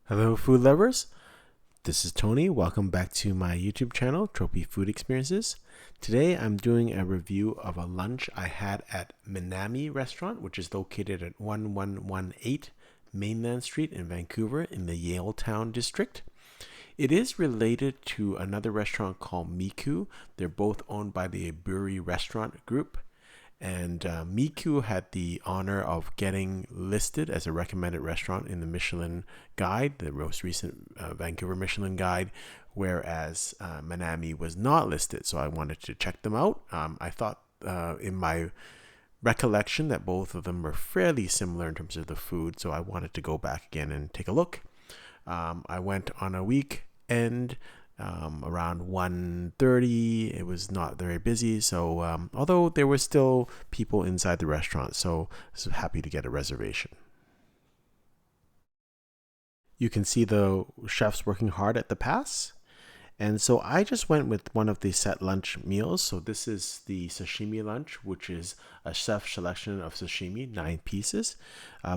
Hello, food lovers. This is Tony. Welcome back to my YouTube channel, Trophy Food Experiences. Today, I'm doing a review of a lunch I had at Minami Restaurant, which is located at 1118 Mainland Street in Vancouver in the Yaletown district. It is related to another restaurant called Miku. They're both owned by the Aburi Restaurant group. And Miku had the honor of getting listed as a recommended restaurant in the Michelin guide, the most recent Vancouver Michelin guide, whereas Minami was not listed. So I wanted to check them out. I thought in my recollection that both of them were fairly similar in terms of the food. So I wanted to go back again and take a look. I went on a weekend. Around 1:30, it was not very busy, so although there were still people inside the restaurant, so I was happy to get a reservation. You can see the chefs working hard at the pass. And so I just went with one of the set lunch meals. So this is the sashimi lunch, which is a chef selection of sashimi, 9 pieces.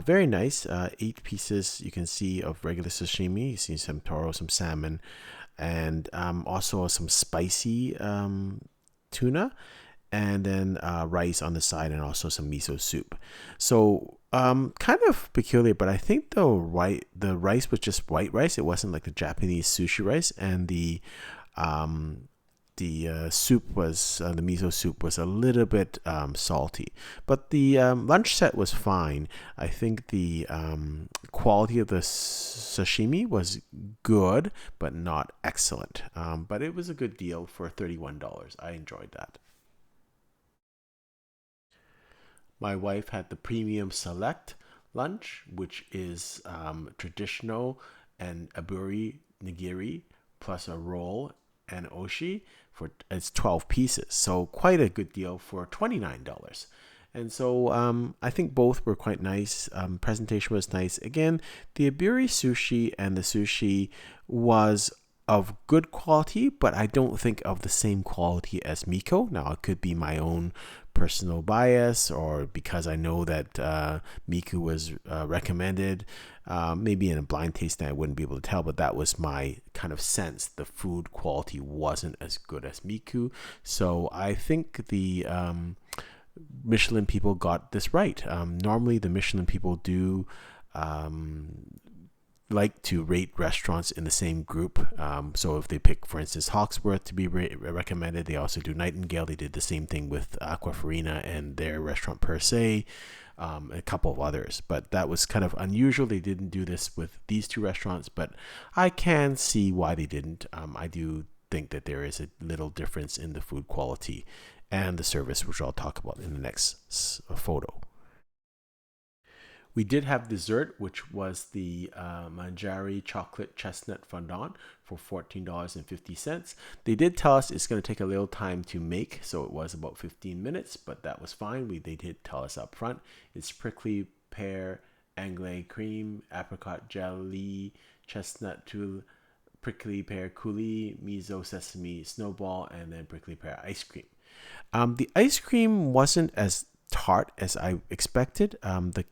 Very nice. 8 pieces you can see of regular sashimi. You see some toro, some salmon, and also some spicy tuna, and then rice on the side, and also some miso soup. So kind of peculiar, but I think the rice was just white rice. It wasn't like the Japanese sushi rice, and the soup was the miso soup was a little bit salty, but the lunch set was fine. I think the quality of the sashimi was good, but not excellent. But it was a good deal for $31. I enjoyed that. My wife had the premium select lunch, which is traditional and aburi nigiri plus a roll and oshi for it's 12 pieces. So quite a good deal for $29. And so I think both were quite nice. Presentation was nice. Again, the aburi sushi and the sushi was of good quality, but I don't think of the same quality as Miko. Now, it could be my own personal bias, or because I know that Miku was recommended. Maybe in a blind tasting, I wouldn't be able to tell, but that was my kind of sense. The food quality wasn't as good as Miku. So I think the Michelin people got this right. Normally, the Michelin people do like to rate restaurants in the same group. So if they pick, for instance, Hawksworth to be recommended, they also do Nightingale. They did the same thing with Aquafarina and their restaurant per se, a couple of others. But that was kind of unusual. They didn't do this with these two restaurants, but I can see why they didn't. I do think that there is a little difference in the food quality and the service, which I'll talk about in the next photo. We did have dessert, which was the Manjari chocolate chestnut fondant for $14.50. They did tell us it's going to take a little time to make, so it was about 15 minutes, but that was fine. They did tell us up front. It's prickly pear, anglais cream, apricot jelly, chestnut tulle, prickly pear coulis, miso sesame snowball, and then prickly pear ice cream. The ice cream wasn't as tart as I expected. The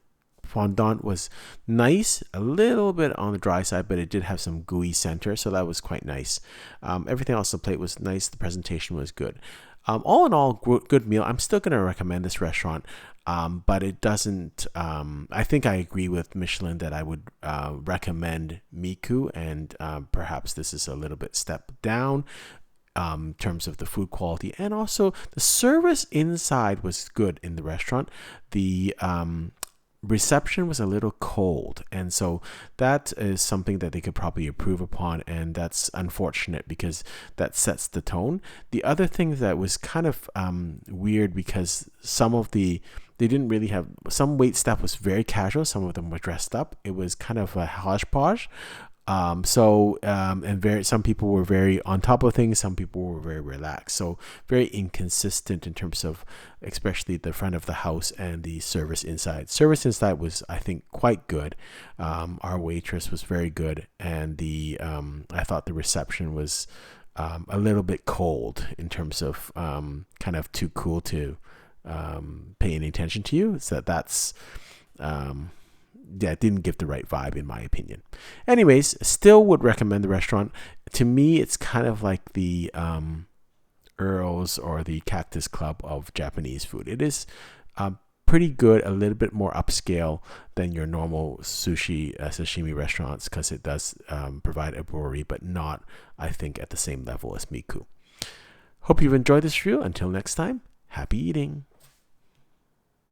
fondant was nice, a little bit on the dry side, but it did have some gooey center, so that was quite nice. Everything else on the plate was nice. The presentation was good. All in all, good meal. I'm still going to recommend this restaurant, but it doesn't. I think I agree with Michelin that I would recommend Miku, and perhaps this is a little bit step down. In terms of the food quality, and also the service inside was good in the restaurant. The reception was a little cold, and so that is something that they could probably improve upon, and that's unfortunate because that sets the tone. The other thing that was kind of weird, because they didn't really have, some wait staff was very casual, some of them were dressed up. It was kind of a hodgepodge. Some people were very on top of things, some people were very relaxed, so very inconsistent in terms of especially the front of the house and the service inside was, I think, quite good. Our waitress was very good, and I thought the reception was a little bit cold in terms of kind of too cool to pay any attention to you. So that's yeah, it didn't give the right vibe in my opinion. Anyways, still would recommend the restaurant. To me, it's kind of like the Earl's or the Cactus Club of Japanese food. It is pretty good, a little bit more upscale than your normal sashimi restaurants, because it does provide aburi, but not, I think, at the same level as Miku. Hope you've enjoyed this review. Until next time, happy eating.